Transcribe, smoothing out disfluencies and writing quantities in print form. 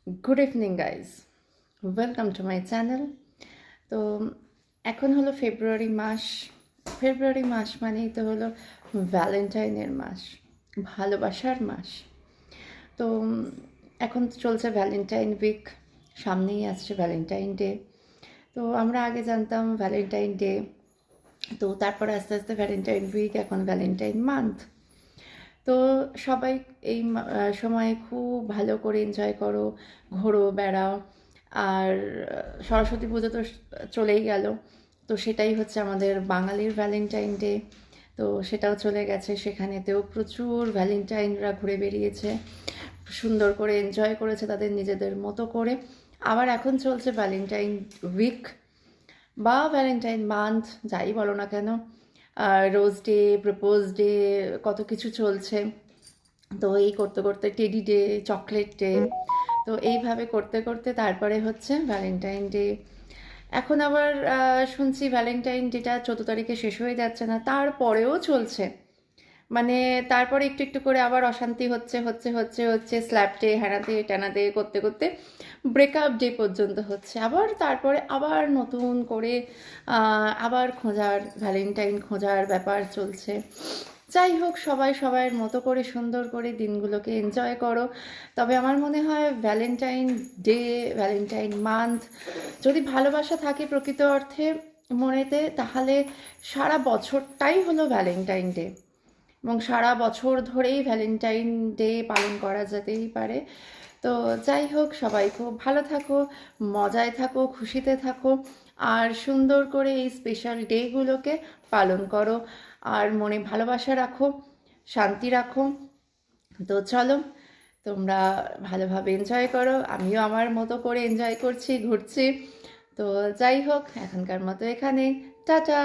Good evening guys, welcome to my channel. তো এখন হলো ফেব্রুয়ারি মাস মানেই তো হলো ভ্যালেন্টাইনের মাস, ভালোবাসার মাস। তো এখন তো চলছে ভ্যালেন্টাইন উইক, সামনেই আসছে ভ্যালেন্টাইন ডে। তো আমরা আগে জানতাম ভ্যালেন্টাইন ডে, তো তারপরে আস্তে আস্তে ভ্যালেন্টাইন উইক, এখন ভ্যালেন্টাইন মান্থ। তো সবাই এই সময়ে খুব ভালো করে এনজয় করো, ঘোরো, বেড়াও। আর সরস্বতী পুজো তো চলেই গেল, তো সেটাই হচ্ছে আমাদের বাঙালির ভ্যালেন্টাইন ডে। তো সেটাও চলে গেছে, সেখানেতেও প্রচুর ভ্যালেন্টাইনরা ঘুরে বেরিয়েছে, সুন্দর করে এনজয় করেছে তাদের নিজেদের মতো করে। আবার এখন চলছে ভ্যালেন্টাইন উইক বা ভ্যালেন্টাইন মান্থ, যাই বলো না কেন। রোজ ডে, প্রপোজ ডে, কত কিছু চলছে। তো এই করতে করতে টেডি ডে, চকলেট ডে, তো এইভাবে করতে করতে তারপরে হচ্ছে ভ্যালেন্টাইন ডে। এখন আবার শুনছি ভ্যালেন্টাইন ডেটা 14 তারিখে শেষ হয়ে যাচ্ছে না, তারপরেও চলছে। মানে তারপরে একটু একটু করে আবার অশান্তি হচ্ছে হচ্ছে হচ্ছে হচ্ছে স্ল্যাপ ডে, হ্যানাতে ট্যানাতে করতে করতে ব্রেকআপ ডে পর্যন্ত হচ্ছে। আবার তারপরে আবার নতুন করে আবার ভ্যালেন্টাইন খোঁজার ব্যাপার চলছে। যাই হোক, সবাই সবাইয়ের মতো করে সুন্দর করে দিনগুলোকে এনজয় করো। তবে আমার মনে হয় ভ্যালেন্টাইন ডে, ভ্যালেন্টাইন মান্থ, যদি ভালোবাসা থাকে প্রকৃত অর্থে মনেতে, তাহলে সারা বছরটাই হলো ভ্যালেন্টাইন ডে, এবং সারা বছর ধরেই ভ্যালেন্টাইন ডে পালন করা যেতেই পারে। তো যাই হোক, সবাই খুব ভালো থাকো, মজায় থাকো, খুশিতে থাকো, আর সুন্দর করে এই স্পেশাল ডেগুলোকে পালন করো, আর মনে ভালোবাসা রাখো, শান্তি রাখো। তো চলো, তোমরা ভালোভাবে এনজয় করো, আমিও আমার মতো করে এনজয় করছি, ঘুরছি। তো যাই হোক, এখনকার মতো এখানে, টাটা।